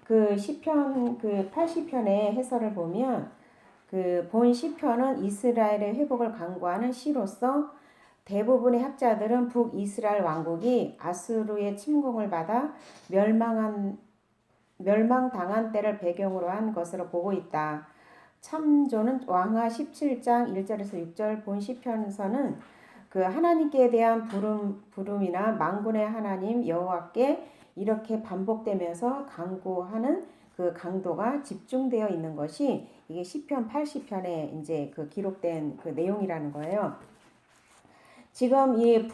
그 시편 그 80편의 해설을 보면 그 본 시편은 이스라엘의 회복을 강구하는 시로서 대부분의 학자들은 북이스라엘 왕국이 아수르의 침공을 받아 멸망당한 때를 배경으로 한 것으로 보고 있다. 참조는 왕하 17장 1절에서 6절 본 시편에서는 그 하나님께 대한 부름이나 만군의 하나님 여호와께 이렇게 반복되면서 강구하는 그 강도가 집중되어 있는 것이 이게 시편 80편에 이제 그 기록된 그 내용이라는 거예요. 지금 이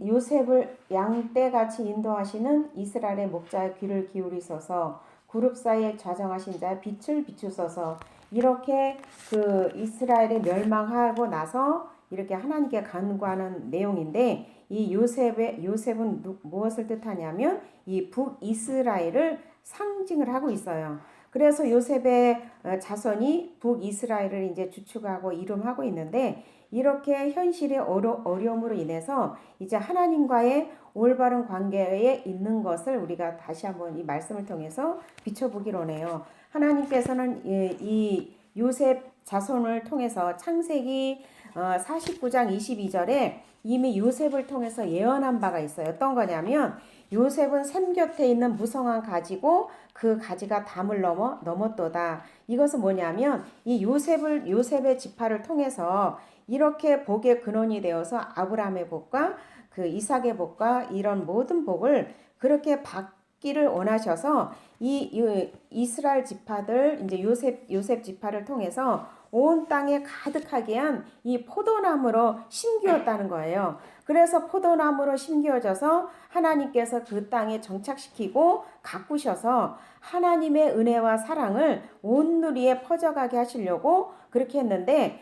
요셉을 양떼같이 인도하시는 이스라엘의 목자의 귀를 기울이소서, 그룹 사이에 좌정하신 자의 빛을 비추소서. 이렇게 그 이스라엘이 멸망하고 나서 이렇게 하나님께 간구하는 내용인데, 이 요셉은 무엇을 뜻하냐면 이 북이스라엘을 상징을 하고 있어요. 그래서 요셉의 자손이 북이스라엘을 이제 주축하고 이름하고 있는데, 이렇게 현실의 어려움으로 인해서 이제 하나님과의 올바른 관계에 있는 것을 우리가 다시 한번 이 말씀을 통해서 비춰보기로 해요. 하나님께서는 이 요셉 자손을 통해서 창세기 49장 22절에 이미 요셉을 통해서 예언한 바가 있어요. 어떤 거냐면 요셉은 샘 곁에 있는 무성한 가지고 그 가지가 담을 넘었도다. 이것은 뭐냐면 이 요셉의 지파를 통해서 이렇게 복의 근원이 되어서 아브라함의 복과 그 이삭의 복과 이런 모든 복을 그렇게 받기를 원하셔서 이 이스라엘 지파들 이제 요셉 지파를 통해서 온 땅에 가득하게 한 이 포도나무로 심기었다는 거예요. 그래서 포도나무로 심기어져서 하나님께서 그 땅에 정착시키고 가꾸셔서 하나님의 은혜와 사랑을 온 누리에 퍼져가게 하시려고 그렇게 했는데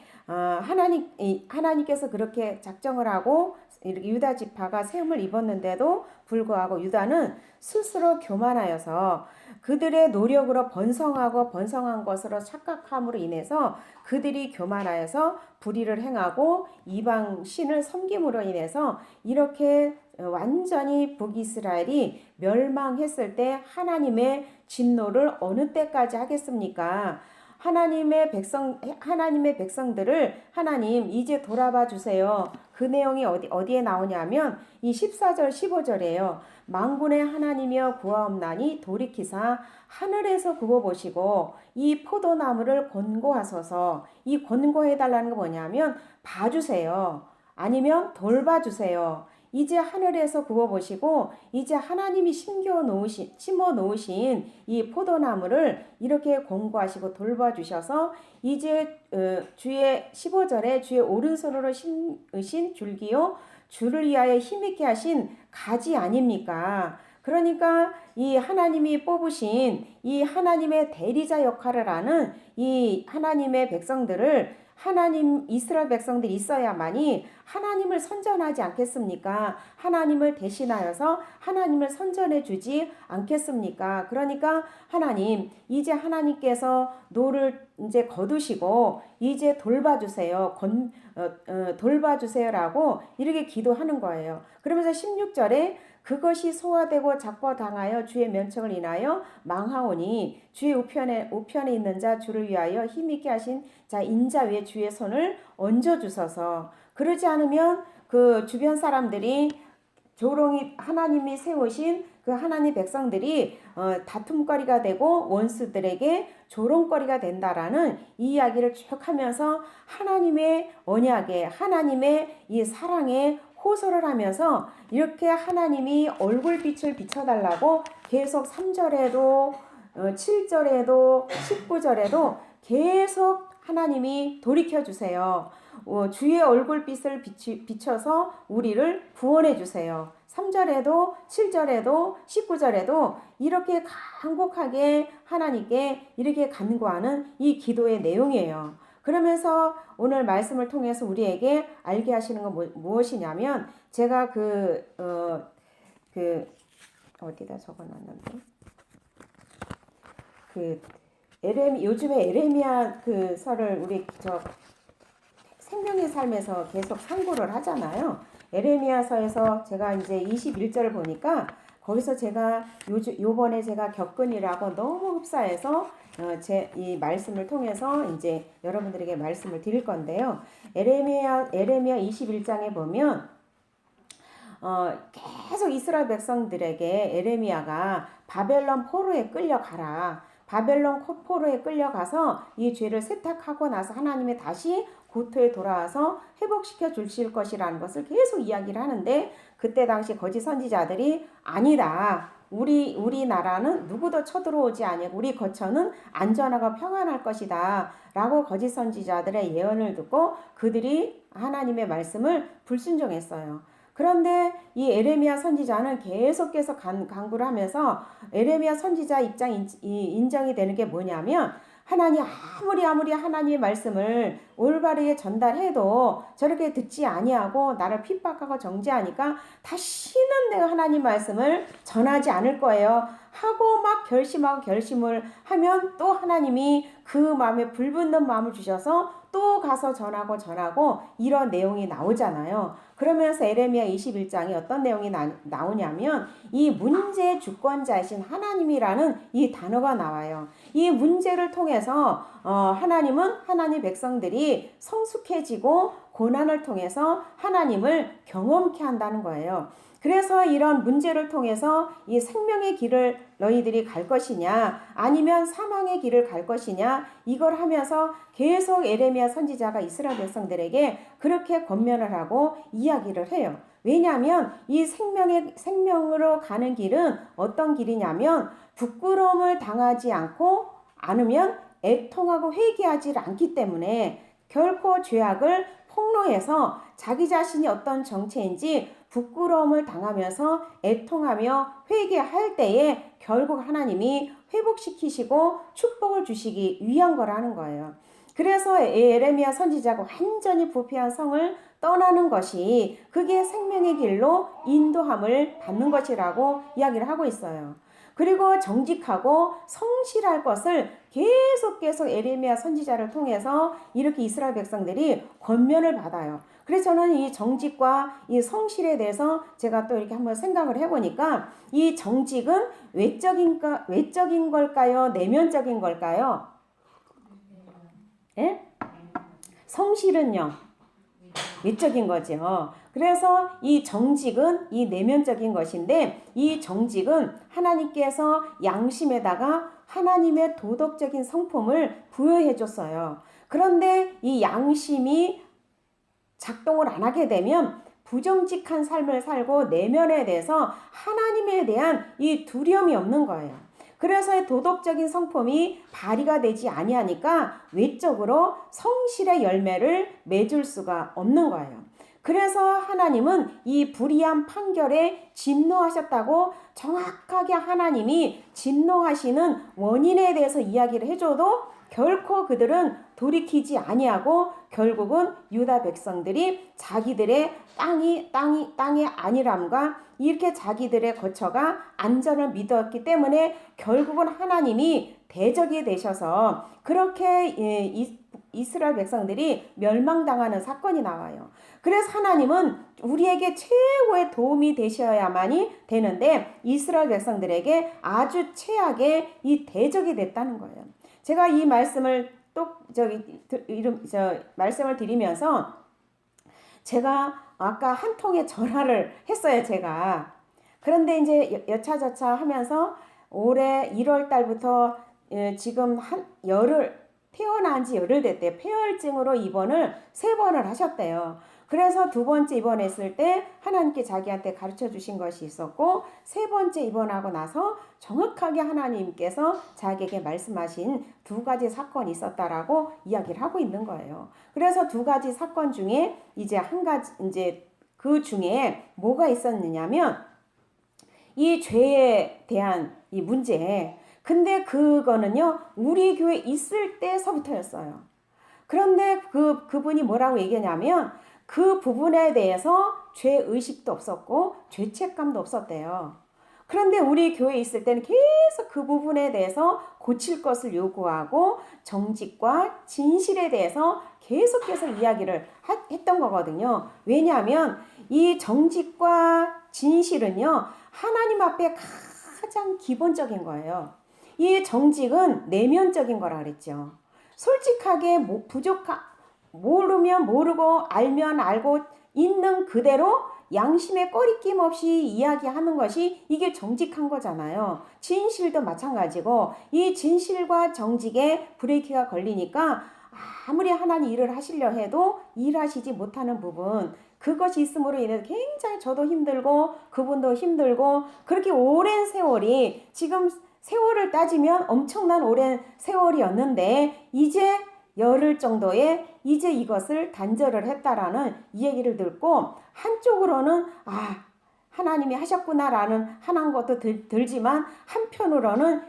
하나님께서 그렇게 작정을 하고 유다 지파가 세움을 입었는데도 불구하고 유다는 스스로 교만하여서 그들의 노력으로 번성한 것으로 착각함으로 인해서 그들이 교만하여서 불의를 행하고 이방 신을 섬김으로 인해서 이렇게 완전히 북이스라엘이 멸망했을 때 하나님의 진노를 어느 때까지 하겠습니까? 하나님의 백성들을 하나님 이제 돌아봐 주세요. 그 내용이 어디에 나오냐면 이 14절 15절이에요. 만군의 하나님이여 구하옵나니 돌이키사 하늘에서 굽어 보시고 이 포도나무를 권고하소서. 이 권고해 달라는 거 뭐냐면 봐주세요. 아니면 돌봐주세요. 이제 하늘에서 굽어 보시고 이제 하나님이 심어 놓으신 이 포도나무를 이렇게 권고하시고 돌봐주셔서 이제 주의 15절에 주의 오른손으로 심으신 줄기요 주를 위하여 힘있게 하신 가지 아닙니까? 그러니까 이 하나님이 뽑으신 이 하나님의 대리자 역할을 하는 이 하나님의 백성들을 이스라엘 백성들이 있어야만이 하나님을 선전하지 않겠습니까? 하나님을 대신하여서 하나님을 선전해 주지 않겠습니까? 그러니까 하나님, 이제 하나님께서 노를 이제 거두시고 이제 돌봐주세요. 돌봐주세요라고 이렇게 기도하는 거예요. 그러면서 16절에 그것이 소화되고 작보당하여 주의 면책을 인하여 망하오니 주의 우편에 있는 자 주를 위하여 힘있게 하신 자 인자 위에 주의 손을 얹어주소서. 그러지 않으면 그 주변 사람들이 조롱이 하나님이 세우신 그 하나님 백성들이 다툼거리가 되고 원수들에게 조롱거리가 된다라는 이 이야기를 쭉 하면서 하나님의 언약에 하나님의 이 사랑에 호소를 하면서 이렇게 하나님이 얼굴빛을 비춰달라고 계속 3절에도 7절에도 19절에도 계속 하나님이 돌이켜주세요. 주의 얼굴빛을 비춰서 우리를 구원해 주세요. 3절에도 7절에도 19절에도 이렇게 간곡하게 하나님께 이렇게 간구하는 이 기도의 내용이에요. 그러면서 오늘 말씀을 통해서 우리에게 알게 하시는 건 무엇이냐면 제가 어디다 적어놨는데 요즘에 에레미야 그 설을 우리 생명의 삶에서 계속 상고를 하잖아요. 에레미야서에서 제가 이제 21절을 보니까 거기서 제가 요번에 제가 겪은 일하고 너무 흡사해서 제 이 말씀을 통해서 이제 여러분들에게 말씀을 드릴 건데요. 에레미야 21장에 보면 계속 이스라엘 백성들에게 에레미야가 바벨론 포로에 끌려가라. 바벨론 포로에 끌려가서 이 죄를 세탁하고 나서 하나님이 다시 고토에 돌아와서 회복시켜 주실 것이라는 것을 계속 이야기를 하는데, 그때 당시 거짓 선지자들이 아니다. 우리나라는 누구도 쳐들어오지 아니하고 우리 거처는 안전하고 평안할 것이다. 라고 거짓 선지자들의 예언을 듣고 그들이 하나님의 말씀을 불순종했어요. 그런데 이 에레미야 선지자는 계속해서 강구를 하면서 에레미야 선지자 입장 인정이 되는 게 뭐냐면, 하나님 아무리 하나님의 말씀을 올바르게 전달해도 저렇게 듣지 아니하고 나를 핍박하고 정죄하니까 다시는 내가 하나님 말씀을 전하지 않을 거예요 하고 막 결심을 하면 또 하나님이 그 마음에 불붙는 마음을 주셔서 또 가서 전하고 이런 내용이 나오잖아요. 그러면서 에레미야 21장에 어떤 내용이 나오냐면 이 문제의 주권자이신 하나님이라는 이 단어가 나와요. 이 문제를 통해서 하나님은 하나님 백성들이 성숙해지고 고난을 통해서 하나님을 경험케 한다는 거예요. 그래서 이런 문제를 통해서 이 생명의 길을 너희들이 갈 것이냐 아니면 사망의 길을 갈 것이냐, 이걸 하면서 계속 에레미야 선지자가 이스라엘 백성들에게 그렇게 권면을 하고 이야기를 해요. 왜냐하면 이 생명으로 가는 길은 어떤 길이냐면 부끄러움을 당하지 않으면 애통하고 회개하지 않기 때문에 결코 죄악을 폭로해서 자기 자신이 어떤 정체인지 부끄러움을 당하면서 애통하며 회개할 때에 결국 하나님이 회복시키시고 축복을 주시기 위한 거라는 거예요. 그래서 에레미야 선지자가 완전히 부패한 성을 떠나는 것이 그게 생명의 길로 인도함을 받는 것이라고 이야기를 하고 있어요. 그리고 정직하고 성실할 것을 계속 에레미야 선지자를 통해서 이렇게 이스라엘 백성들이 권면을 받아요. 그래서 저는 이 정직과 이 성실에 대해서 제가 또 이렇게 한번 생각을 해보니까, 이 정직은 외적인 걸까요? 내면적인 걸까요? 예? 성실은요? 외적인 거죠. 그래서 이 정직은 이 내면적인 것인데, 이 정직은 하나님께서 양심에다가 하나님의 도덕적인 성품을 부여해 줬어요. 그런데 이 양심이 작동을 안 하게 되면 부정직한 삶을 살고 내면에 대해서 하나님에 대한 이 두려움이 없는 거예요. 그래서 도덕적인 성품이 발휘가 되지 아니하니까 외적으로 성실의 열매를 맺을 수가 없는 거예요. 그래서 하나님은 이 불의한 판결에 진노하셨다고 정확하게 하나님이 진노하시는 원인에 대해서 이야기를 해줘도 결코 그들은 돌이키지 아니하고 결국은 유다 백성들이 자기들의 땅의 안일함과 이렇게 자기들의 거처가 안전을 믿었기 때문에 결국은 하나님이 대적이 되셔서 그렇게 이스라엘 백성들이 멸망당하는 사건이 나와요. 그래서 하나님은 우리에게 최고의 도움이 되셔야만이 되는데 이스라엘 백성들에게 아주 최악의 이 대적이 됐다는 거예요. 제가 이 말씀을 말씀을 드리면서 제가 아까 한 통의 전화를 했어요, 제가. 그런데 이제 여차저차 하면서 올해 1월 달부터 지금 태어난 지 열흘 됐대요. 폐혈증으로 입원을 3번을 하셨대요. 그래서 2번째 입원했을 때 하나님께 자기한테 가르쳐 주신 것이 있었고, 3번째 입원하고 나서 정확하게 하나님께서 자기에게 말씀하신 2가지 사건이 있었다라고 이야기를 하고 있는 거예요. 그래서 2가지 사건 중에 이제 그 중에 뭐가 있었느냐면 이 죄에 대한 이 문제. 근데 그거는요, 우리 교회 있을 때서부터였어요. 그런데 그분이 뭐라고 얘기하냐면 그 부분에 대해서 죄의식도 없었고 죄책감도 없었대요. 그런데 우리 교회에 있을 때는 계속 그 부분에 대해서 고칠 것을 요구하고 정직과 진실에 대해서 계속해서 이야기를 했던 거거든요. 왜냐하면 이 정직과 진실은요, 하나님 앞에 가장 기본적인 거예요. 이 정직은 내면적인 거라 그랬죠. 솔직하게 모르면 모르고 알면 알고 있는 그대로 양심에 꺼리낌 없이 이야기하는 것이 이게 정직한 거잖아요. 진실도 마찬가지고 이 진실과 정직에 브레이크가 걸리니까 아무리 하나님 일을 하시려 해도 일하시지 못하는 부분, 그것이 있음으로 인해서 굉장히 저도 힘들고 그분도 힘들고 그렇게 오랜 세월이, 지금 세월을 따지면 엄청난 오랜 세월이었는데 이제 열흘 정도에 이제 이것을 단절을 했다라는 이 얘기를 듣고, 한쪽으로는 하나님이 하셨구나라는 하는 것도 들지만 한편으로는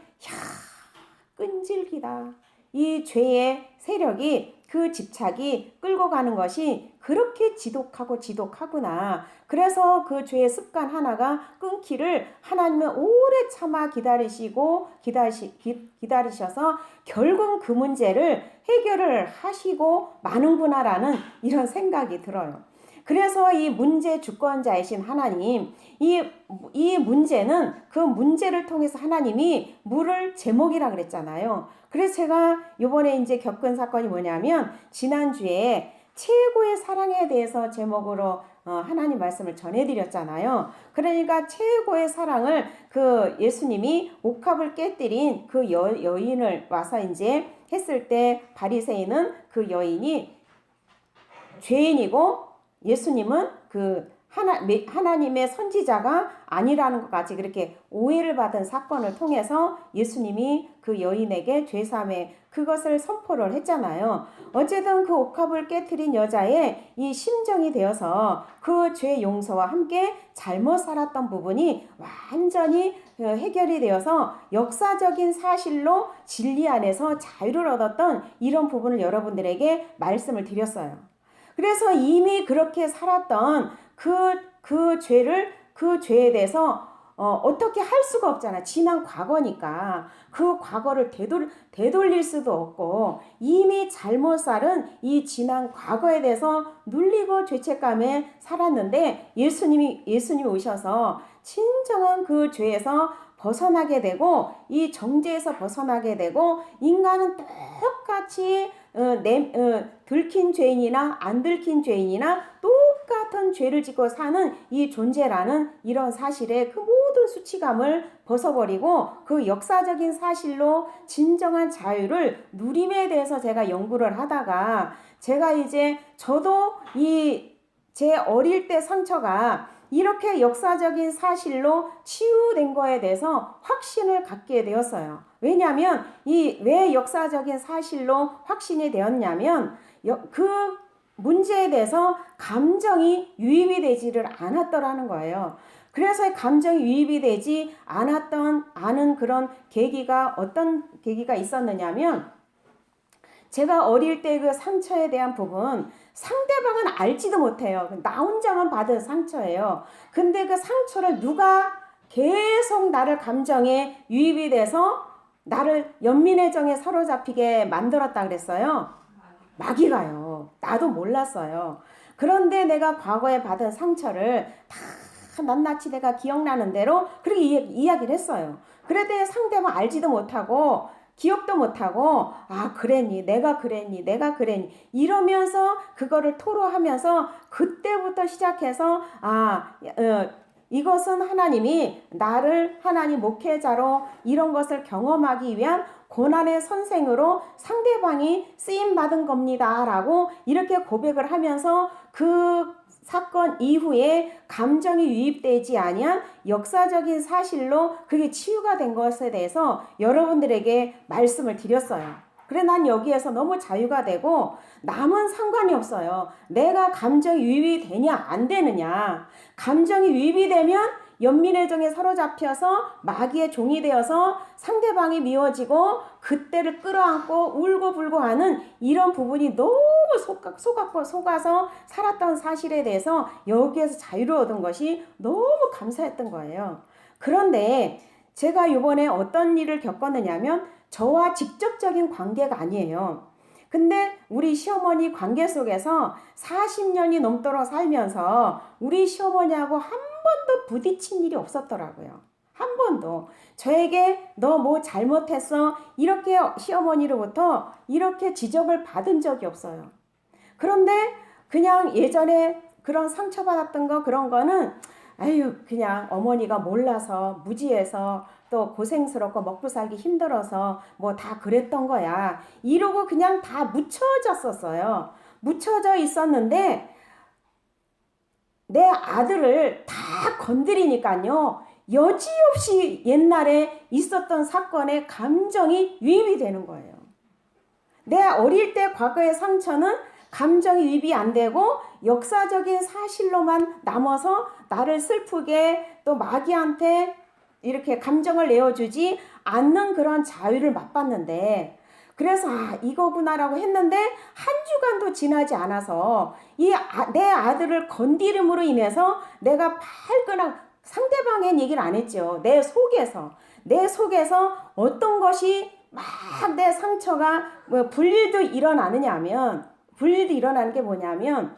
끈질기다. 이 죄의 세력이, 그 집착이 끌고 가는 것이 그렇게 지독하구나. 그래서 그 죄의 습관 하나가 끊기를 하나님은 오래 참아 기다리셔서 결국 그 문제를 해결을 하시고 마는구나라는 이런 생각이 들어요. 그래서 이 문제 주권자이신 하나님, 이 문제는 그 문제를 통해서 하나님이 물을 제목이라 그랬잖아요. 그래서 제가 이번에 이제 겪은 사건이 뭐냐면, 지난주에 최고의 사랑에 대해서 제목으로 하나님 말씀을 전해드렸잖아요. 그러니까 최고의 사랑을, 그 예수님이 옥합을 깨뜨린 그 여인을 와서 이제 했을 때, 바리새인은 그 여인이 죄인이고 예수님은 그 하나님의 선지자가 아니라는 것까지 그렇게 오해를 받은 사건을 통해서 예수님이 그 여인에게 죄사함의 그것을 선포를 했잖아요. 어쨌든 그 옥합을 깨트린 여자의 이 심정이 되어서 그 죄 용서와 함께 잘못 살았던 부분이 완전히 해결이 되어서 역사적인 사실로 진리 안에서 자유를 얻었던 이런 부분을 여러분들에게 말씀을 드렸어요. 그래서 이미 그렇게 살았던 그 죄에 대해서 어떻게 할 수가 없잖아. 지난 과거니까. 그 과거를 되돌릴 수도 없고, 이미 잘못 살은 이 지난 과거에 대해서 눌리고 죄책감에 살았는데, 예수님이 오셔서 진정한 그 죄에서 벗어나게 되고, 이 정죄에서 벗어나게 되고, 인간은 똑같이 들킨 죄인이나 안 들킨 죄인이나 똑같은 죄를 짓고 사는 이 존재라는 이런 사실에 그 모든 수치감을 벗어버리고 그 역사적인 사실로 진정한 자유를 누림에 대해서 제가 연구를 하다가, 제가 이제 저도 제 어릴 때 상처가 이렇게 역사적인 사실로 치유된 거에 대해서 확신을 갖게 되었어요. 왜냐하면 왜 역사적인 사실로 확신이 되었냐면, 그 문제에 대해서 감정이 유입이 되지를 않았더라는 거예요. 그래서 감정이 유입이 되지 않은 그런 계기가, 어떤 계기가 있었느냐면, 제가 어릴 때 그 상처에 대한 부분, 상대방은 알지도 못해요. 나 혼자만 받은 상처예요. 근데 그 상처를 누가 계속 나를 감정에 유입이 돼서 나를 연민의 정에 사로잡히게 만들었다 그랬어요. 마귀가요. 나도 몰랐어요. 그런데 내가 과거에 받은 상처를 다 낱낱이 내가 기억나는 대로 그렇게 이야기를 했어요. 그랬더니 상대방 알지도 못하고 기억도 못하고, 그랬니, 내가 그랬니 이러면서 그거를 토로하면서, 그때부터 시작해서 이것은 하나님이 나를 하나님 목회자로 이런 것을 경험하기 위한 고난의 선생으로 상대방이 쓰임받은 겁니다 라고 이렇게 고백을 하면서, 그 사건 이후에 감정이 유입되지 아니한 역사적인 사실로 그게 치유가 된 것에 대해서 여러분들에게 말씀을 드렸어요. 그래, 난 여기에서 너무 자유가 되고 남은 상관이 없어요. 내가 감정이 유입이 되냐 안 되느냐. 감정이 유입이 되면 연민의 정에 사로잡혀서 마귀의 종이 되어서 상대방이 미워지고 그때를 끌어안고 울고불고 하는 이런 부분이 너무 속아서 살았던 사실에 대해서 여기에서 자유를 얻은 것이 너무 감사했던 거예요. 그런데 제가 이번에 어떤 일을 겪었느냐면, 저와 직접적인 관계가 아니에요. 근데 우리 시어머니 관계 속에서 40년이 넘도록 살면서 우리 시어머니하고 한 번도 부딪힌 일이 없었더라고요. 한 번도. 저에게 너 뭐 잘못했어? 이렇게 시어머니로부터 이렇게 지적을 받은 적이 없어요. 그런데 그냥 예전에 그런 상처받았던 거 그런 거는 아유 그냥 어머니가 몰라서 무지해서 또 고생스럽고 먹고 살기 힘들어서 뭐 다 그랬던 거야. 이러고 그냥 다 묻혀졌었어요. 묻혀져 있었는데 내 아들을 다 건드리니까요. 여지없이 옛날에 있었던 사건에 감정이 유입이 되는 거예요. 내 어릴 때 과거의 상처는 감정이 유입이 안 되고 역사적인 사실로만 남아서 나를 슬프게 또 마귀한테 이렇게 감정을 내어주지 않는 그런 자유를 맛봤는데 그래서 이거구나라고 했는데 한 주간도 지나지 않아서 내 아들을 건드림으로 인해서 내가 발끈하고 상대방의 얘기를 안 했죠. 내 속에서 어떤 것이 막 내 상처가 뭐 불일도 일어나느냐면 불일도 일어나는 게 뭐냐면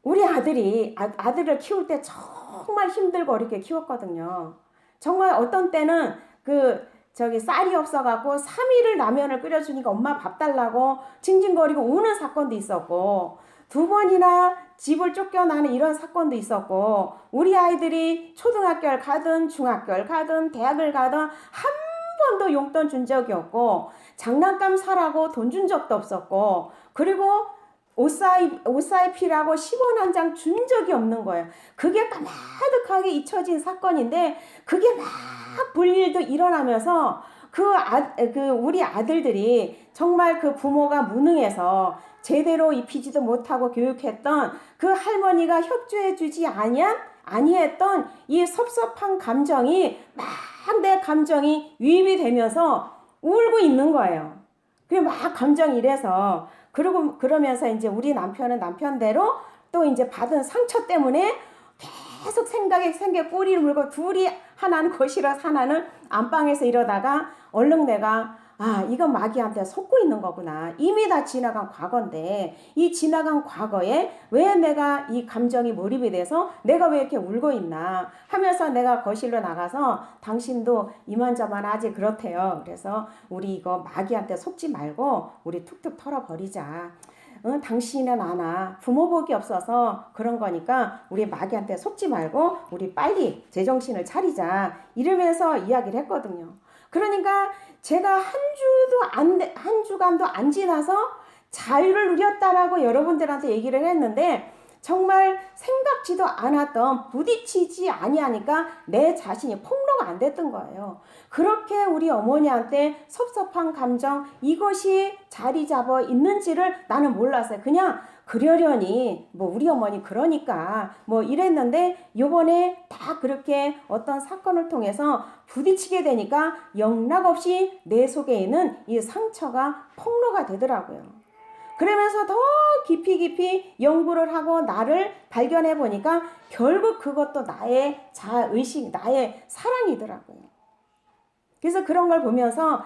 우리 아들을 키울 때 정말 힘들고 어렵게 키웠거든요. 정말 어떤 때는 쌀이 없어갖고 3일을 라면을 끓여주니까 엄마 밥 달라고 징징거리고 우는 사건도 있었고 2번이나 집을 쫓겨나는 이런 사건도 있었고 우리 아이들이 초등학교를 가든 중학교를 가든 대학을 가든 한 번도 용돈 준 적이 없고 장난감 사라고 돈 준 적도 없었고 그리고 옷사입히라고 10원 한 장 준 적이 없는 거예요. 그게 까마득하게 잊혀진 사건인데 그게 막 불일도 일어나면서 우리 아들들이 정말 그 부모가 무능해서 제대로 입히지도 못하고 교육했던 그 할머니가 협조해주지 아니했던 이 섭섭한 감정이 막 내 감정이 유입이 되면서 울고 있는 거예요. 그게 막 감정이 이래서 그러면서 이제 우리 남편은 남편대로 또 이제 받은 상처 때문에 계속 생각에 꼬리를 물고 둘이 하나는 거실에서 하나는 안방에서 이러다가 얼른 내가 이건 마귀한테 속고 있는 거구나. 이미 다 지나간 과거인데 이 지나간 과거에 왜 내가 이 감정이 몰입이 돼서 내가 왜 이렇게 울고 있나 하면서 내가 거실로 나가서 당신도 이만저만하지 그렇대요. 그래서 우리 이거 마귀한테 속지 말고 우리 툭툭 털어버리자. 당신은 아나 부모복이 없어서 그런 거니까 우리 마귀한테 속지 말고 우리 빨리 제정신을 차리자 이러면서 이야기를 했거든요. 그러니까 제가 한 주간도 안 지나서 자유를 누렸다라고 여러분들한테 얘기를 했는데 정말 생각지도 않았던 부딪히지 아니하니까 내 자신이 폭로가 안 됐던 거예요. 그렇게 우리 어머니한테 섭섭한 감정 이것이 자리 잡아 있는지를 나는 몰랐어요. 그냥 그러려니 뭐 우리 어머니 그러니까 뭐 이랬는데 요번에 다 그렇게 어떤 사건을 통해서 부딪히게 되니까 영락없이 내 속에 있는 이 상처가 폭로가 되더라고요. 그러면서 더 깊이 연구를 하고 나를 발견해 보니까 결국 그것도 나의 자의식, 나의 사랑이더라고요. 그래서 그런 걸 보면서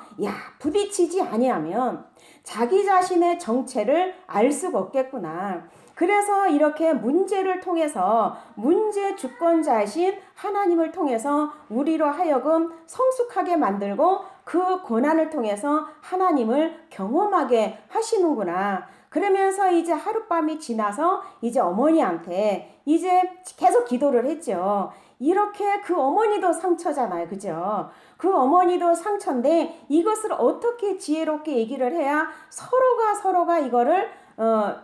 부딪히지 아니하면 자기 자신의 정체를 알 수가 없겠구나. 그래서 이렇게 문제를 통해서 문제 주권자이신 하나님을 통해서 우리로 하여금 성숙하게 만들고 그 고난을 통해서 하나님을 경험하게 하시는구나. 그러면서 이제 하룻밤이 지나서 이제 어머니한테 이제 계속 기도를 했죠. 이렇게 그 어머니도 상처잖아요. 그죠? 그 어머니도 상처인데 이것을 어떻게 지혜롭게 얘기를 해야 서로가 이거를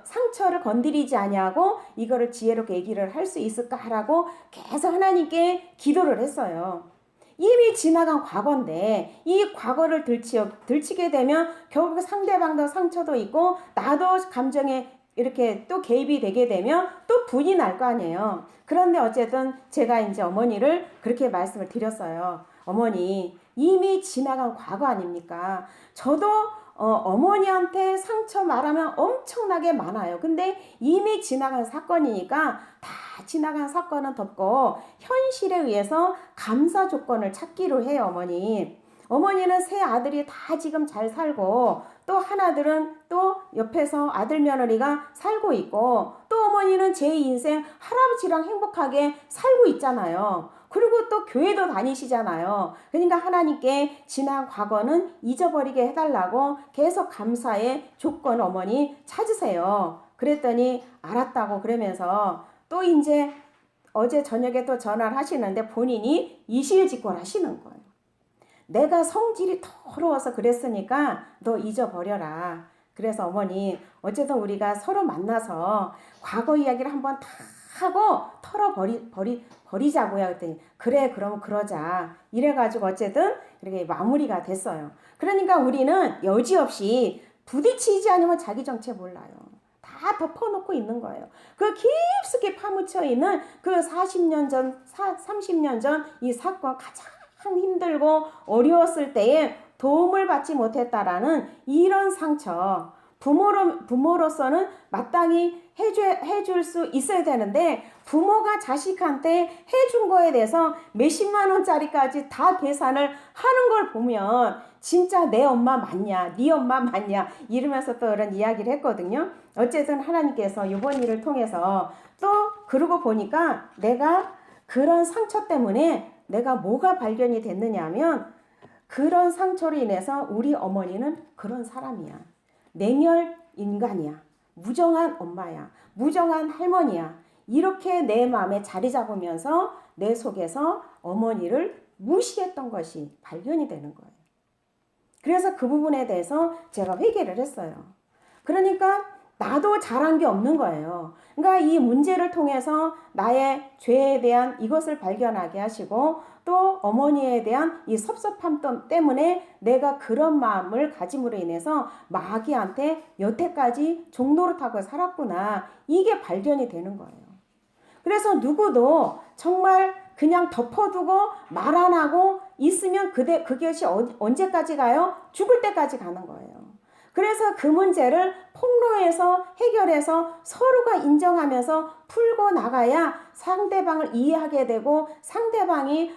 상처를 건드리지 아니하고 이거를 지혜롭게 얘기를 할 수 있을까라고 계속 하나님께 기도를 했어요. 이미 지나간 과거인데 이 과거를 들치게 되면 결국 상대방도 상처도 있고 나도 감정에 이렇게 또 개입이 되게 되면 또 분이 날 거 아니에요. 그런데 어쨌든 제가 이제 어머니를 그렇게 말씀을 드렸어요. 어머니 이미 지나간 과거 아닙니까? 저도 어머니한테 상처 말하면 엄청나게 많아요. 근데 이미 지나간 사건이니까 다 지나간 사건은 덮고 현실에 의해서 감사 조건을 찾기로 해요, 어머니. 어머니는 세 아들이 다 지금 잘 살고 또 하나들은 또 옆에서 아들 며느리가 살고 있고 또 또 어머니는 제 인생 할아버지랑 행복하게 살고 있잖아요. 그리고 또 교회도 다니시잖아요. 그러니까 하나님께 지난 과거는 잊어버리게 해달라고 계속 감사의 조건 어머니 찾으세요. 그랬더니 알았다고 그러면서 또 이제 어제 저녁에 또 전화를 하시는데 본인이 이실직고를 하시는 거예요. 내가 성질이 더러워서 그랬으니까 너 잊어버려라. 그래서 어머니 어쨌든 우리가 서로 만나서 과거 이야기를 한번 다 하고 털어버리자고요. 그랬더니 그래 그럼 그러자. 이래가지고 어쨌든 이렇게 마무리가 됐어요. 그러니까 우리는 여지없이 부딪히지 않으면 자기 정체 몰라요. 다 덮어놓고 있는 거예요. 그 깊숙이 파묻혀 있는 그 40년 전, 30년 전 이 사건 가장 힘들고 어려웠을 때에 도움을 받지 못했다라는 이런 상처. 부모로서는 마땅히 해줄 수 있어야 되는데 부모가 자식한테 해준 거에 대해서 몇십만 원짜리까지 다 계산을 하는 걸 보면 진짜 내 엄마 맞냐, 네 엄마 맞냐 이러면서 또 이런 이야기를 했거든요. 어쨌든 하나님께서 이번 일을 통해서 또 그러고 보니까 내가 그런 상처 때문에 내가 뭐가 발견이 됐느냐 하면 그런 상처로 인해서 우리 어머니는 그런 사람이야. 냉혈 인간이야. 무정한 엄마야. 무정한 할머니야. 이렇게 내 마음에 자리 잡으면서 내 속에서 어머니를 무시했던 것이 발견이 되는 거예요. 그래서 그 부분에 대해서 제가 회개를 했어요. 그러니까 나도 잘한 게 없는 거예요. 그러니까 이 문제를 통해서 나의 죄에 대한 이것을 발견하게 하시고 또 어머니에 대한 이 섭섭함 때문에 내가 그런 마음을 가짐으로 인해서 마귀한테 여태까지 종노릇하고 살았구나. 이게 발견이 되는 거예요. 그래서 누구도 정말 그냥 덮어두고 말 안 하고 있으면 그것이 언제까지 가요? 죽을 때까지 가는 거예요. 그래서 그 문제를 폭로해서 해결해서 서로가 인정하면서 풀고 나가야 상대방을 이해하게 되고 상대방이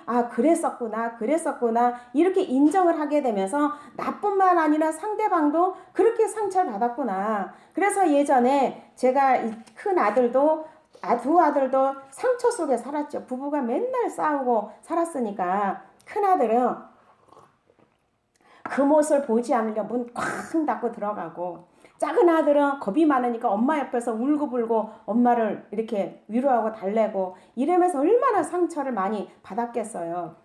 그랬었구나 이렇게 인정을 하게 되면서 나뿐만 아니라 상대방도 그렇게 상처를 받았구나. 그래서 예전에 제가 큰 아들도 두 아들도 상처 속에 살았죠. 부부가 맨날 싸우고 살았으니까 큰아들은 그 모습을 보지 않으려 문 쾅 닫고 들어가고 작은 아들은 겁이 많으니까 엄마 옆에서 울고불고 엄마를 이렇게 위로하고 달래고 이러면서 얼마나 상처를 많이 받았겠어요.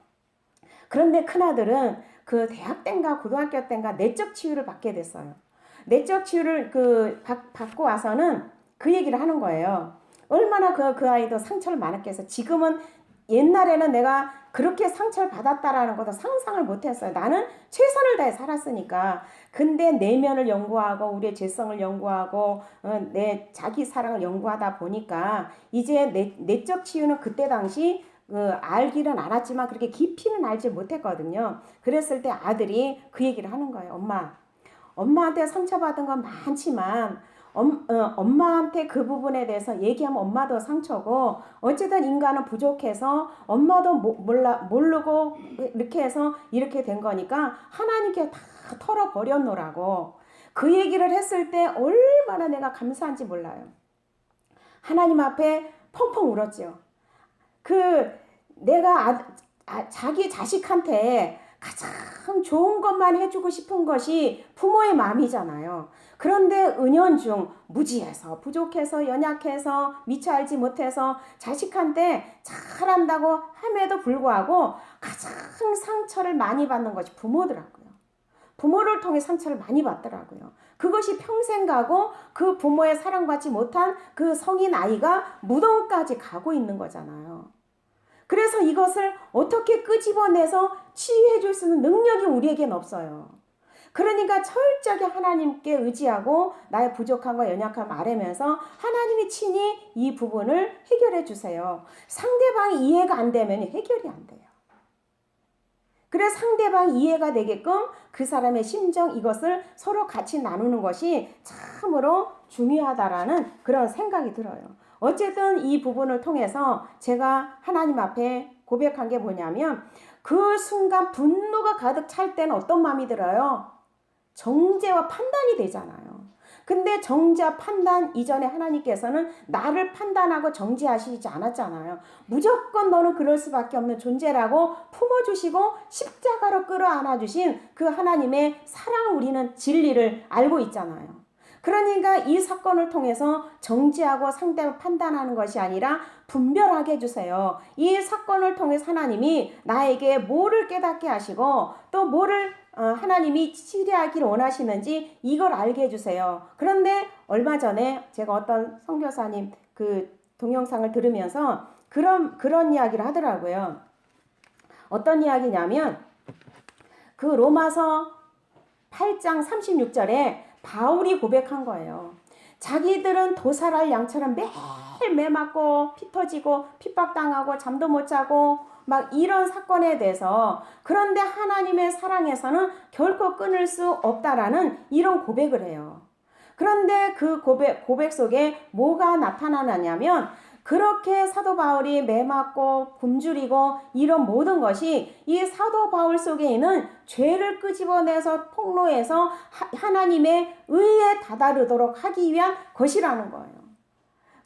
그런데 큰아들은 그 대학 때인가 고등학교 때인가 내적 치유를 받게 됐어요. 내적 치유를 받고 와서는 그 얘기를 하는 거예요. 얼마나 그 아이도 상처를 많았겠어. 지금은 옛날에는 내가 그렇게 상처를 받았다라는 것도 상상을 못했어요. 나는 최선을 다해 살았으니까. 근데 내면을 연구하고 우리의 죄성을 연구하고 내 자기 사랑을 연구하다 보니까 이제 내적 치유는 그때 당시 알기는 알았지만 그렇게 깊이는 알지 못했거든요. 그랬을 때 아들이 그 얘기를 하는 거예요. 엄마한테 상처받은 건 많지만 엄마한테 그 부분에 대해서 얘기하면 엄마도 상처고 어쨌든 인간은 부족해서 엄마도 모르고 이렇게 해서 이렇게 된 거니까 하나님께 다 털어버렸노라고 그 얘기를 했을 때 얼마나 내가 감사한지 몰라요. 하나님 앞에 펑펑 울었죠. 내가 자기 자식한테 가장 좋은 것만 해주고 싶은 것이 부모의 마음이잖아요. 그런데 은연중 무지해서 부족해서 연약해서 미처 알지 못해서 자식한테 잘한다고 함에도 불구하고 가장 상처를 많이 받는 것이 부모더라고요. 부모를 통해 상처를 많이 받더라고요. 그것이 평생 가고 그 부모의 사랑받지 못한 그 성인 아이가 무덤까지 가고 있는 거잖아요. 그래서 이것을 어떻게 끄집어내서 치유해 줄 수 있는 능력이 우리에겐 없어요. 그러니까 철저하게 하나님께 의지하고 나의 부족함과 연약함을 아뢰면서 하나님이 친히 이 부분을 해결해 주세요. 상대방이 이해가 안 되면 해결이 안 돼요. 그래서 상대방이 이해가 되게끔 그 사람의 심정 이것을 서로 같이 나누는 것이 참으로 중요하다라는 그런 생각이 들어요. 어쨌든 이 부분을 통해서 제가 하나님 앞에 고백한 게 뭐냐면 그 순간 분노가 가득 찰 때는 어떤 마음이 들어요? 정죄와 판단이 되잖아요. 근데 정죄 판단 이전에 하나님께서는 나를 판단하고 정죄하시지 않았잖아요. 무조건 너는 그럴 수밖에 없는 존재라고 품어주시고 십자가로 끌어안아 주신 그 하나님의 사랑, 우리는 진리를 알고 있잖아요. 그러니까 이 사건을 통해서 정죄하고 상대를 판단하는 것이 아니라 분별하게 해주세요. 이 사건을 통해서 하나님이 나에게 뭐를 깨닫게 하시고 또 뭐를 하나님이 치료하기를 원하시는지 이걸 알게 해주세요. 그런데 얼마 전에 제가 어떤 선교사님 그 동영상을 들으면서 그런 이야기를 하더라고요. 어떤 이야기냐면 그 로마서 8장 36절에 바울이 고백한 거예요. 자기들은 도살할 양처럼 매일 매 맞고 피 터지고 핍박당하고 잠도 못 자고 막 이런 사건에 대해서, 그런데 하나님의 사랑에서는 결코 끊을 수 없다라는 이런 고백을 해요. 그런데 그 고백 속에 뭐가 나타나냐면 그렇게 사도 바울이 매맞고 굶주리고 이런 모든 것이 이 사도 바울 속에 있는 죄를 끄집어내서 폭로해서 하나님의 의에 다다르도록 하기 위한 것이라는 거예요.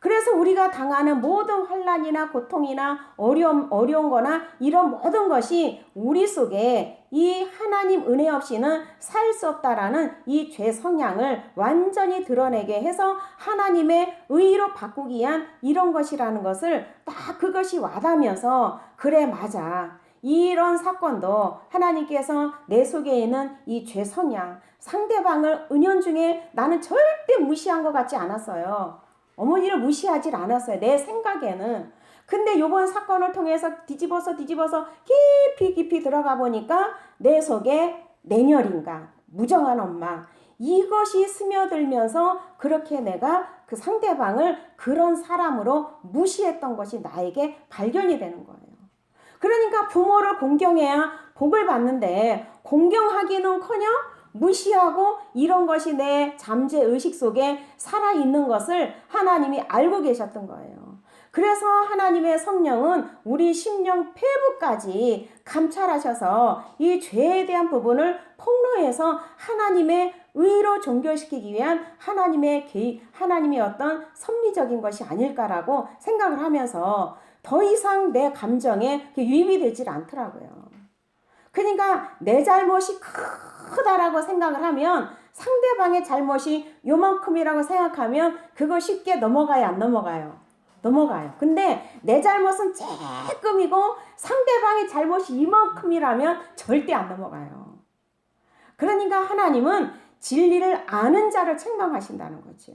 그래서 우리가 당하는 모든 환난이나 고통이나 어려운 거나 이런 모든 것이 우리 속에 이 하나님 은혜 없이는 살 수 없다라는 이 죄 성향을 완전히 드러내게 해서 하나님의 의로 바꾸기 위한 이런 것이라는 것을 딱 그것이 와닿으면서, 그래 맞아. 이런 사건도 하나님께서 내 속에 있는 이 죄 성향, 상대방을 은연중에 나는 절대 무시한 것 같지 않았어요. 어머니를 무시하질 않았어요. 내 생각에는. 근데 요번 사건을 통해서 뒤집어서 깊이 들어가 보니까 내 속에 냉혈인가, 무정한 엄마, 이것이 스며들면서 그렇게 내가 그 상대방을 그런 사람으로 무시했던 것이 나에게 발견이 되는 거예요. 그러니까 부모를 공경해야 복을 받는데 공경하기는커녕 무시하고 이런 것이 내 잠재 의식 속에 살아있는 것을 하나님이 알고 계셨던 거예요. 그래서 하나님의 성령은 우리 심령 폐부까지 감찰하셔서 이 죄에 대한 부분을 폭로해서 하나님의 의로 종결시키기 위한 하나님의 어떤 섭리적인 것이 아닐까라고 생각을 하면서 더 이상 내 감정에 유입이 되질 않더라고요. 그러니까 내 잘못이 크다라고 생각을 하면, 상대방의 잘못이 요만큼이라고 생각하면 그거 쉽게 넘어가요, 안 넘어가요? 넘어가요. 근데 내 잘못은 조금이고 상대방의 잘못이 이만큼이라면 절대 안 넘어가요. 그러니까 하나님은 진리를 아는 자를 책망하신다는 거죠.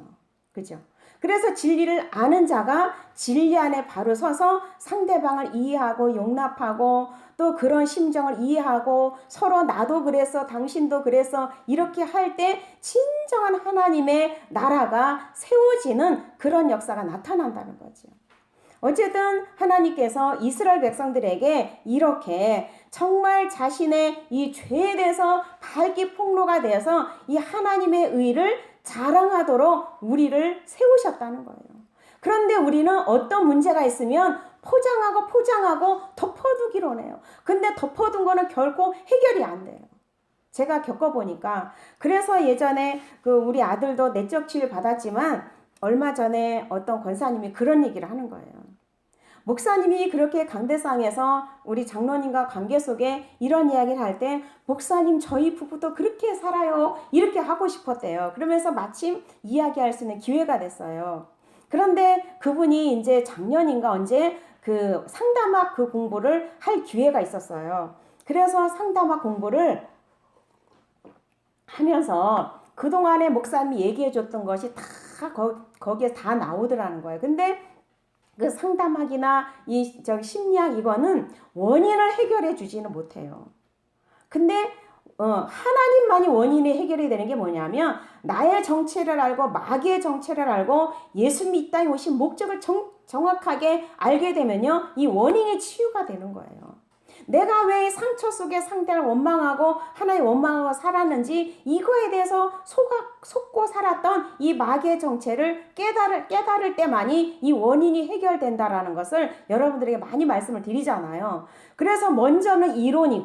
그죠? 그래서 진리를 아는 자가 진리 안에 바로 서서 상대방을 이해하고 용납하고 또 그런 심정을 이해하고 서로 나도 그랬어, 당신도 그랬어, 이렇게 할 때 진정한 하나님의 나라가 세워지는 그런 역사가 나타난다는 거죠. 어쨌든 하나님께서 이스라엘 백성들에게 이렇게 정말 자신의 이 죄에 대해서 밝게 폭로가 되어서 이 하나님의 의를 자랑하도록 우리를 세우셨다는 거예요. 그런데 우리는 어떤 문제가 있으면 포장하고 덮어두기로 해요. 근데 덮어둔 거는 결코 해결이 안 돼요. 제가 겪어보니까. 그래서 예전에 우리 아들도 내적 치유 받았지만 얼마 전에 어떤 권사님이 그런 얘기를 하는 거예요. 목사님이 그렇게 강대상에서 우리 장로님과 관계 속에 이런 이야기를 할 때, 목사님 저희 부부도 그렇게 살아요, 이렇게 하고 싶었대요. 그러면서 마침 이야기할 수 있는 기회가 됐어요. 그런데 그분이 이제 작년인가 언제 그 상담학 그 공부를 할 기회가 있었어요. 그래서 상담학 공부를 하면서 그동안에 목사님이 얘기해 줬던 것이 다 거기에 다 나오더라는 거예요. 근데 그 상담학이나 심리학 이거는 원인을 해결해 주지는 못해요. 근데 하나님만이 원인이 해결이 되는 게 뭐냐면, 나의 정체를 알고 마귀의 정체를 알고 예수님이 이 땅에 오신 목적을 정확하게 알게 되면요, 이 원인이 치유가 되는 거예요. 내가 왜 상처 속에 상대를 원망하고 하나님 원망하고 살았는지 이거에 대해서 속고 살았던 이 마귀의 정체를 깨달을 때만이 이 원인이 해결된다라는 것을 여러분들에게 많이 말씀을 드리잖아요. 그래서 먼저는 이론이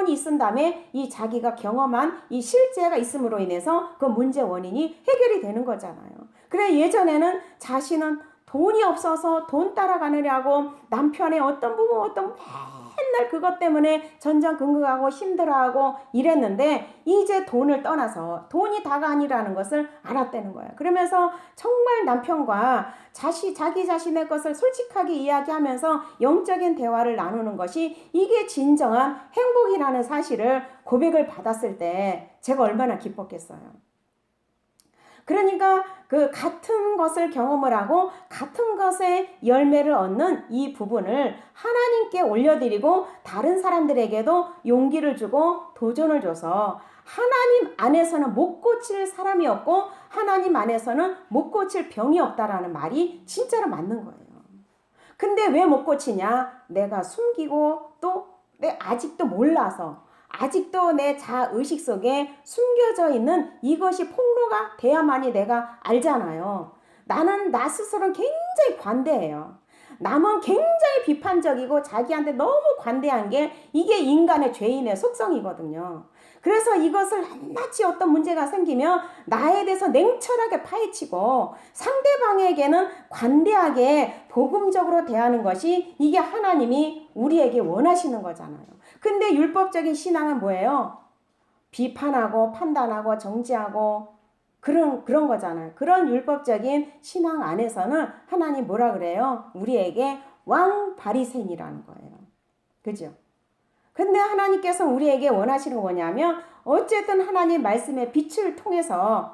있은 다음에 이 자기가 경험한 이 실제가 있음으로 인해서 그 문제 원인이 해결이 되는 거잖아요. 그래 예전에는 자신은 돈이 없어서 돈 따라가느냐고 남편의 어떤 맨날 그것 때문에 전전긍긍하고 힘들어하고 이랬는데 이제 돈을 떠나서 돈이 다가 아니라는 것을 알았다는 거예요. 그러면서 정말 남편과 자기 자신의 것을 솔직하게 이야기하면서 영적인 대화를 나누는 것이 이게 진정한 행복이라는 사실을 고백을 받았을 때 제가 얼마나 기뻤겠어요. 그러니까 그 같은 것을 경험을 하고 같은 것의 열매를 얻는 이 부분을 하나님께 올려드리고 다른 사람들에게도 용기를 주고 도전을 줘서 하나님 안에서는 못 고칠 사람이 없고 하나님 안에서는 못 고칠 병이 없다라는 말이 진짜로 맞는 거예요. 근데 왜 못 고치냐? 내가 숨기고 또 아직도 몰라서 아직도 내 자의식 속에 숨겨져 있는 이것이 폭로가 돼야만이 내가 알잖아요. 나는 나 스스로는 굉장히 관대해요. 남은 굉장히 비판적이고 자기한테 너무 관대한 게 이게 인간의 죄인의 속성이거든요. 그래서 이것을 낱낱이 어떤 문제가 생기면 나에 대해서 냉철하게 파헤치고 상대방에게는 관대하게 복음적으로 대하는 것이 이게 하나님이 우리에게 원하시는 거잖아요. 근데 율법적인 신앙은 뭐예요? 비판하고 판단하고 정죄하고 그런 거잖아요. 그런 율법적인 신앙 안에서는 하나님 뭐라 그래요? 우리에게 왕 바리새인이라는 거예요. 그죠? 근데 하나님께서 우리에게 원하시는 거 뭐냐면 어쨌든 하나님 말씀의 빛을 통해서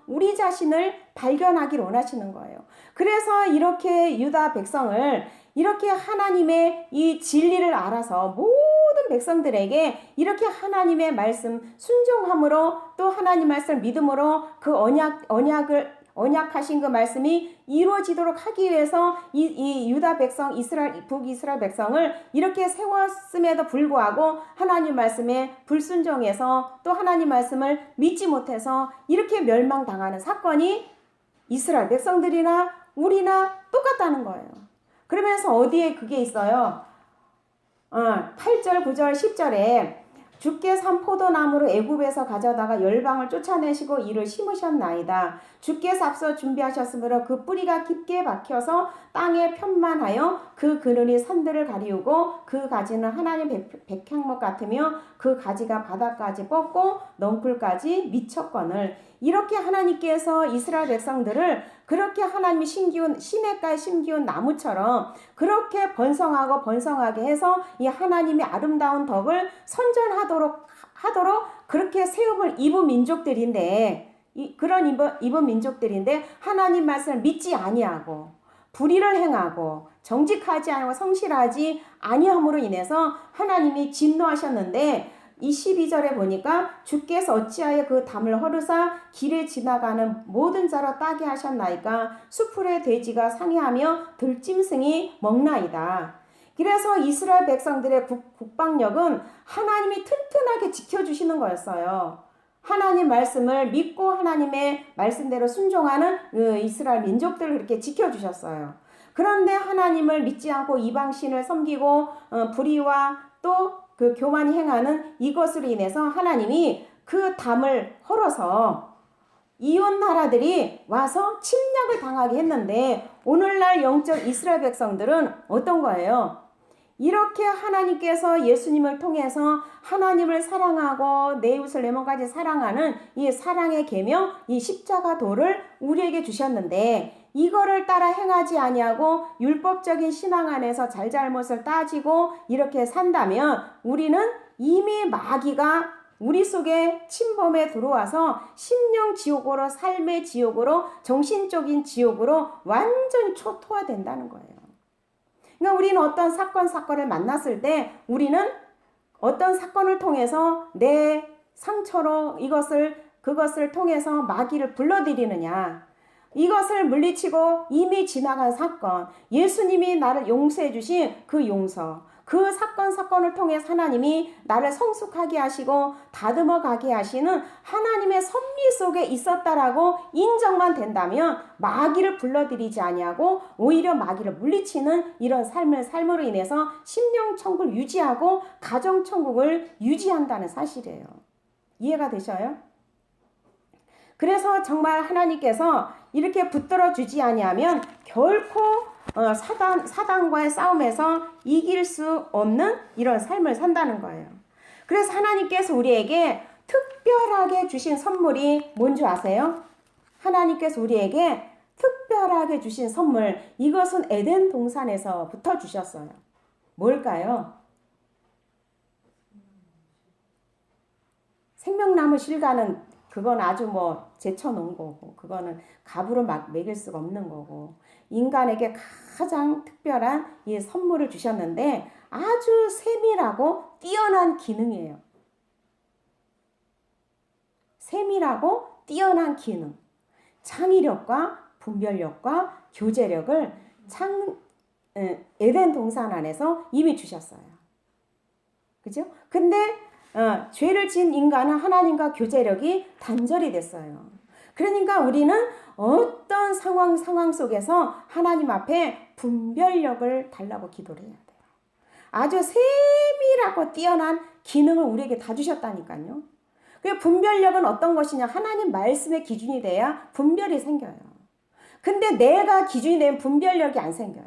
우리 자신을 발견하기를 원하시는 거예요. 그래서 이렇게 유다 백성을 이렇게 하나님의 이 진리를 알아서 모든 백성들에게 이렇게 하나님의 말씀 순종함으로 또 하나님 말씀을 믿음으로 그 언약하신 그 말씀이 이루어지도록 하기 위해서 이 유다 백성, 북이스라엘 백성을 이렇게 세웠음에도 불구하고 하나님 말씀에 불순종해서 또 하나님 말씀을 믿지 못해서 이렇게 멸망당하는 사건이 이스라엘 백성들이나 우리나 똑같다는 거예요. 그러면서 어디에 그게 있어요? 8절, 9절, 10절에 주께 산 포도나무로 애굽에서 가져다가 열방을 쫓아내시고 이를 심으셨나이다. 주께서 앞서 준비하셨으므로 그 뿌리가 깊게 박혀서 땅에 편만하여 그 그늘이 산들을 가리우고 그 가지는 하나님 백향목 같으며 그 가지가 바닥까지 뻗고 넝쿨까지 미쳤거늘. 이렇게 하나님께서 이스라엘 백성들을 그렇게 하나님이 시냇가에 심기운 나무처럼 그렇게 번성하게 해서 이 하나님의 아름다운 덕을 선전하도록 그렇게 세움을 입은 민족들인데 그런 입은 민족들인데 하나님 말씀을 믿지 아니하고 불의를 행하고 정직하지 않고 성실하지 아니함으로 인해서 하나님이 진노하셨는데 이 12절에 보니까 주께서 어찌하여 그 담을 허르사 길에 지나가는 모든 자로 따게 하셨나이까 수풀의 돼지가 상해하며 들짐승이 먹나이다. 그래서 이스라엘 백성들의 국방력은 하나님이 튼튼하게 지켜주시는 거였어요. 하나님 말씀을 믿고 하나님의 말씀대로 순종하는 이스라엘 민족들을 그렇게 지켜주셨어요. 그런데 하나님을 믿지 않고 이방신을 섬기고 불의와 또 그 교만이 행하는 이것으로 인해서 하나님이 그 담을 헐어서 이웃 나라들이 와서 침략을 당하게 했는데 오늘날 영적 이스라엘 백성들은 어떤 거예요? 이렇게 하나님께서 예수님을 통해서 하나님을 사랑하고 내 이웃을 내 몸까지 사랑하는 이 사랑의 계명, 이 십자가 도를 우리에게 주셨는데 이거를 따라 행하지 아니하고 율법적인 신앙 안에서 잘잘못을 따지고 이렇게 산다면 우리는 이미 마귀가 우리 속에 침범에 들어와서 심령 지옥으로 삶의 지옥으로 정신적인 지옥으로 완전히 초토화된다는 거예요. 그러니까 우리는 어떤 사건을 만났을 때 우리는 어떤 사건을 통해서 내 상처로 그것을 통해서 마귀를 불러들이느냐. 이것을 물리치고 이미 지나간 사건, 예수님이 나를 용서해 주신 그 용서, 그 사건을 통해서 하나님이 나를 성숙하게 하시고 다듬어 가게 하시는 하나님의 섭리 속에 있었다라고 인정만 된다면 마귀를 불러들이지 아니하고 오히려 마귀를 물리치는 이런 삶으로 인해서 심령천국을 유지하고 가정천국을 유지한다는 사실이에요. 이해가 되셔요? 그래서 정말 하나님께서 이렇게 붙들어 주지 아니하면 결코 사단과의 싸움에서 이길 수 없는 이런 삶을 산다는 거예요. 그래서 하나님께서 우리에게 특별하게 주신 선물이 뭔지 아세요? 하나님께서 우리에게 특별하게 주신 선물, 이것은 에덴 동산에서부터 주셨어요. 뭘까요? 생명나무 실과는 그건 아주 제쳐놓은 거고, 그거는 갑으로 막 먹일 수가 없는 거고, 인간에게 가장 특별한 이 선물을 주셨는데 아주 세밀하고 뛰어난 기능이에요. 세밀하고 뛰어난 기능. 창의력과 분별력과 교제력을 에덴 동산 안에서 이미 주셨어요. 그죠? 근데 죄를 지은 인간은 하나님과 교제력이 단절이 됐어요. 그러니까 우리는 어떤 상황 속에서 하나님 앞에 분별력을 달라고 기도를 해야 돼요. 아주 세밀하고 뛰어난 기능을 우리에게 다 주셨다니까요. 그 분별력은 어떤 것이냐? 하나님 말씀의 기준이 돼야 분별이 생겨요. 근데 내가 기준이 되면 분별력이 안 생겨요.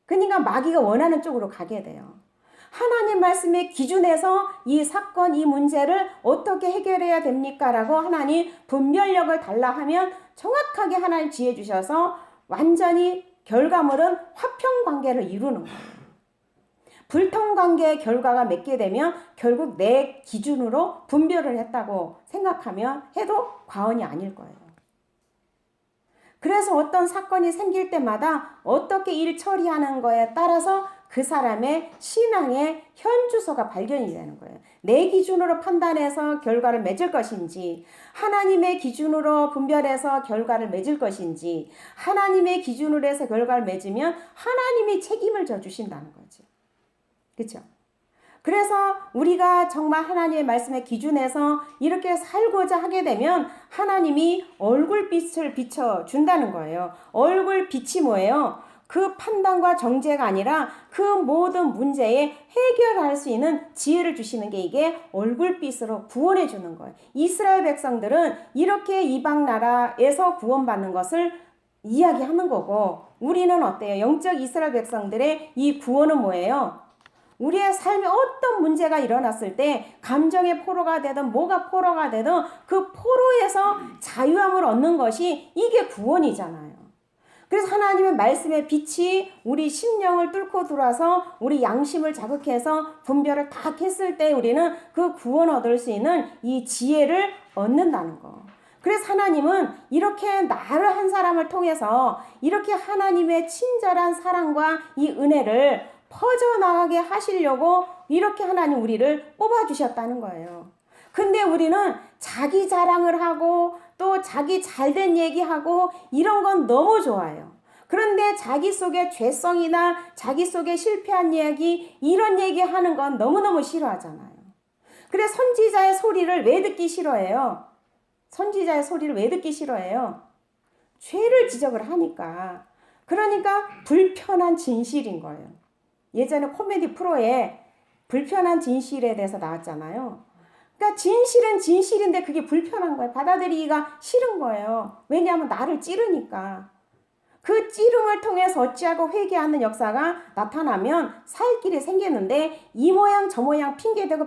그러니까 마귀가 원하는 쪽으로 가게 돼요. 하나님 말씀의 기준에서 이 사건, 이 문제를 어떻게 해결해야 됩니까? 라고 하나님 분별력을 달라 하면 정확하게 하나님 지혜 주셔서 완전히 결과물은 화평관계를 이루는 거예요. 불통관계의 결과가 맺게 되면 결국 내 기준으로 분별을 했다고 생각하면 해도 과언이 아닐 거예요. 그래서 어떤 사건이 생길 때마다 어떻게 일 처리하는 거에 따라서 그 사람의 신앙의 현주소가 발견이 되는 거예요. 내 기준으로 판단해서 결과를 맺을 것인지, 하나님의 기준으로 분별해서 결과를 맺을 것인지, 하나님의 기준으로 해서 결과를 맺으면 하나님이 책임을 져주신다는 거지. 그렇죠? 그래서 우리가 정말 하나님의 말씀의 기준에서 이렇게 살고자 하게 되면 하나님이 얼굴빛을 비춰준다는 거예요. 얼굴빛이 뭐예요? 그 판단과 정죄가 아니라 그 모든 문제에 해결할 수 있는 지혜를 주시는 게 이게 얼굴빛으로 구원해 주는 거예요. 이스라엘 백성들은 이렇게 이방 나라에서 구원받는 것을 이야기하는 거고, 우리는 어때요? 영적 이스라엘 백성들의 이 구원은 뭐예요? 우리의 삶에 어떤 문제가 일어났을 때 감정의 포로가 되든 뭐가 포로가 되든 그 포로에서 자유함을 얻는 것이 이게 구원이잖아요. 그래서 하나님의 말씀의 빛이 우리 심령을 뚫고 들어와서 우리 양심을 자극해서 분별을 딱 했을 때 우리는 그 구원 얻을 수 있는 이 지혜를 얻는다는 거. 그래서 하나님은 이렇게 나를 한 사람을 통해서 이렇게 하나님의 친절한 사랑과 이 은혜를 퍼져나가게 하시려고 이렇게 하나님 우리를 뽑아주셨다는 거예요. 근데 우리는 자기 자랑을 하고 또 자기 잘된 얘기하고 이런 건 너무 좋아요. 그런데 자기 속에 죄성이나 자기 속에 실패한 얘기, 이런 얘기하는 건 너무너무 싫어하잖아요. 그래서 선지자의 소리를 왜 듣기 싫어해요? 선지자의 소리를 왜 듣기 싫어해요? 죄를 지적을 하니까. 그러니까 불편한 진실인 거예요. 예전에 코미디 프로에 불편한 진실에 대해서 나왔잖아요. 그러니까 진실은 진실인데 그게 불편한 거예요. 받아들이기가 싫은 거예요. 왜냐하면 나를 찌르니까. 그 찌름을 통해서 어찌하고 회개하는 역사가 나타나면 살 길이 생기는데 이 모양 저 모양 핑계대고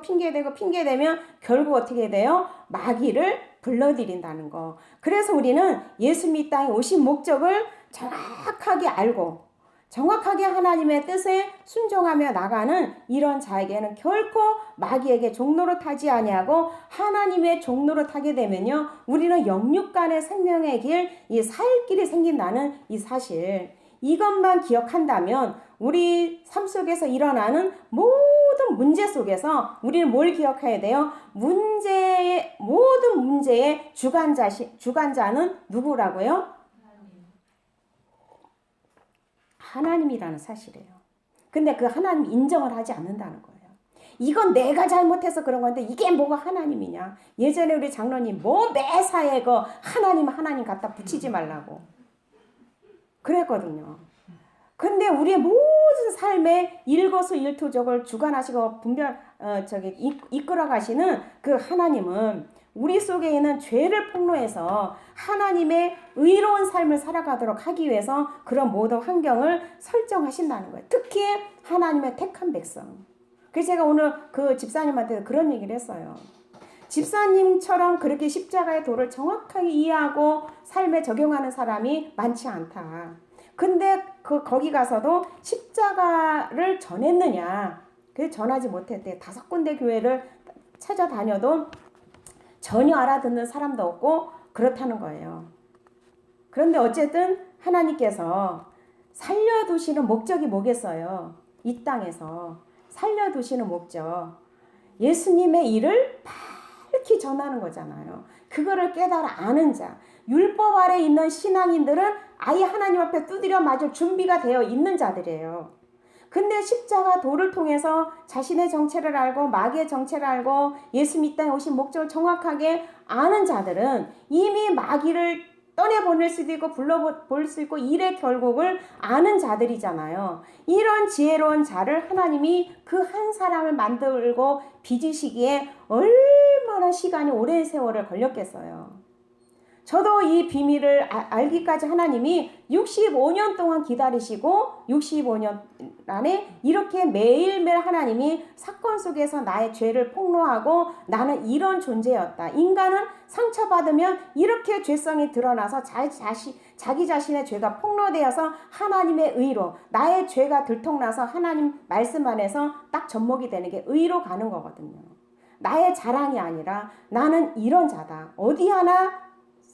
핑계대면 결국 어떻게 돼요? 마귀를 불러들인다는 거. 그래서 우리는 예수님 이 땅에 오신 목적을 정확하게 알고 정확하게 하나님의 뜻에 순종하며 나가는 이런 자에게는 결코 마귀에게 종로로 타지 아니하고 하나님의 종로로 타게 되면요, 우리는 영육간의 생명의 길, 이 살 길이 생긴다는 이 사실, 이것만 기억한다면 우리 삶 속에서 일어나는 모든 문제 속에서 우리는 뭘 기억해야 돼요? 모든 문제의 주관자는 누구라고요? 하나님이라는 사실이에요. 근데 그 하나님 인정을 하지 않는다는 거예요. 이건 내가 잘못해서 그런 건데 이게 뭐가 하나님이냐. 예전에 우리 장로님 뭐 매사에 그 하나님 갖다 붙이지 말라고 그랬거든요. 근데 우리의 모든 삶의 일거수일투족을 주관하시고 이끌어 가시는 그 하나님은 우리 속에 있는 죄를 폭로해서 하나님의 의로운 삶을 살아가도록 하기 위해서 그런 모든 환경을 설정하신다는 거예요. 특히 하나님의 택한 백성. 그래서 제가 오늘 그 집사님한테 그런 얘기를 했어요. 집사님처럼 그렇게 십자가의 도를 정확하게 이해하고 삶에 적용하는 사람이 많지 않다. 근데 거기 가서도 십자가를 전했느냐? 그래서 전하지 못했대. 5군데 교회를 찾아다녀도 전혀 알아듣는 사람도 없고 그렇다는 거예요. 그런데 어쨌든 하나님께서 살려두시는 목적이 뭐겠어요? 이 땅에서 살려두시는 목적. 예수님의 일을 밝히 전하는 거잖아요. 그거를 깨달아 아는 자. 율법 아래 있는 신앙인들은 아예 하나님 앞에 두드려 맞을 준비가 되어 있는 자들이에요. 근데 십자가 도를 통해서 자신의 정체를 알고 마귀의 정체를 알고 예수님 이 땅에 오신 목적을 정확하게 아는 자들은 이미 마귀를 떠내보낼 수도 있고 불러볼 수 있고 일의 결국을 아는 자들이잖아요. 이런 지혜로운 자를 하나님이 그 한 사람을 만들고 빚으시기에 얼마나 시간이 오랜 세월을 걸렸겠어요. 저도 이 비밀을 알기까지 하나님이 65년 동안 기다리시고 65년 안에 이렇게 매일매일 하나님이 사건 속에서 나의 죄를 폭로하고 나는 이런 존재였다. 인간은 상처받으면 이렇게 죄성이 드러나서 자기 자신의 죄가 폭로되어서 하나님의 의로 나의 죄가 들통나서 하나님 말씀 안에서 딱 접목이 되는 게 의로 가는 거거든요. 나의 자랑이 아니라 나는 이런 자다. 어디 하나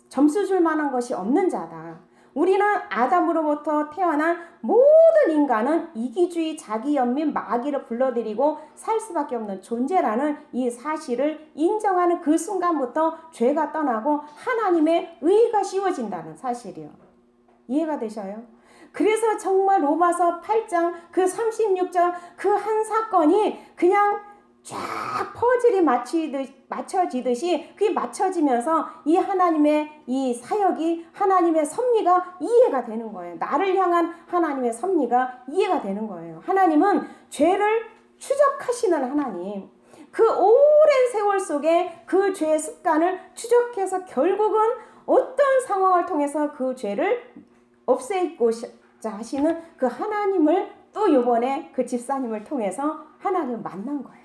점수 줄 만한 것이 없는 자다. 우리는 아담으로부터 태어난 모든 인간은 이기주의, 자기연민, 마귀를 불러들이고 살 수밖에 없는 존재라는 이 사실을 인정하는 그 순간부터 죄가 떠나고 하나님의 의가 씌워진다는 사실이요. 이해가 되셔요? 그래서 정말 로마서 8장 그 36절 그 한 사건이 그냥 쫙 퍼즐이 맞춰지듯이 그게 맞춰지면서 이 하나님의 이 사역이 하나님의 섭리가 이해가 되는 거예요. 나를 향한 하나님의 섭리가 이해가 되는 거예요. 하나님은 죄를 추적하시는 하나님. 그 오랜 세월 속에 그 죄의 습관을 추적해서 결국은 어떤 상황을 통해서 그 죄를 없애고자 하시는 그 하나님을 또 이번에 그 집사님을 통해서 하나님을 만난 거예요.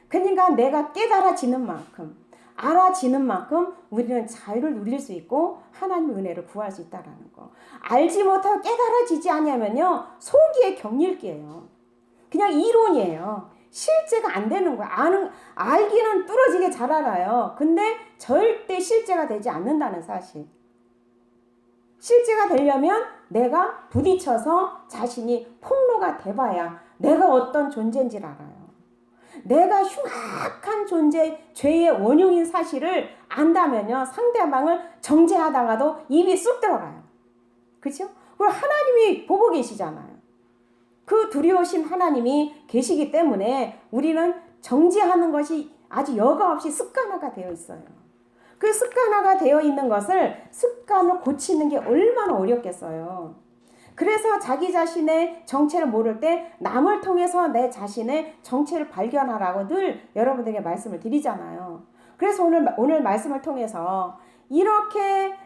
그러니까 내가 깨달아지는 만큼 알아지는 만큼 우리는 자유를 누릴 수 있고 하나님의 은혜를 구할 수 있다는 거. 알지 못하고 깨달아지지 않냐면요. 소기의 경일기예요. 그냥 이론이에요. 실제가 안 되는 거야. 알기는 뚫어지게 잘 알아요. 근데 절대 실제가 되지 않는다는 사실. 실제가 되려면 내가 부딪혀서 자신이 폭로가 돼봐야 내가 어떤 존재인지를 알아요. 내가 흉악한 존재, 죄의 원흉인 사실을 안다면요. 상대방을 정죄하다가도 입이 쑥 들어가요. 그렇죠? 그리고 하나님이 보고 계시잖아요. 그 두려우신 하나님이 계시기 때문에 우리는 정죄하는 것이 아주 여과 없이 습관화가 되어 있어요. 그 습관화가 되어 있는 것을 습관을 고치는 게 얼마나 어렵겠어요. 그래서 자기 자신의 정체를 모를 때 남을 통해서 내 자신의 정체를 발견하라고 늘 여러분들에게 말씀을 드리잖아요. 그래서 오늘 말씀을 통해서 이렇게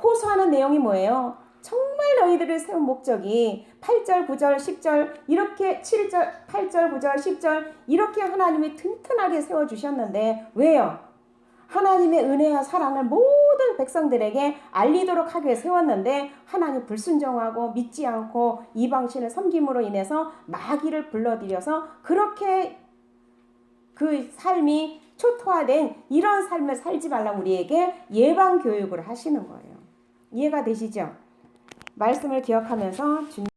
호소하는 내용이 뭐예요? 정말 너희들을 세운 목적이 8절, 9절, 10절 이렇게 7절, 8절, 9절, 10절 이렇게 하나님이 튼튼하게 세워주셨는데 왜요? 하나님의 은혜와 사랑을 모든 백성들에게 알리도록 하기 위해 세웠는데 하나님 불순종하고 믿지 않고 이방신을 섬김으로 인해서 마귀를 불러들여서 그렇게 그 삶이 초토화된 이런 삶을 살지 말라고 우리에게 예방 교육을 하시는 거예요. 이해가 되시죠? 말씀을 기억하면서 주님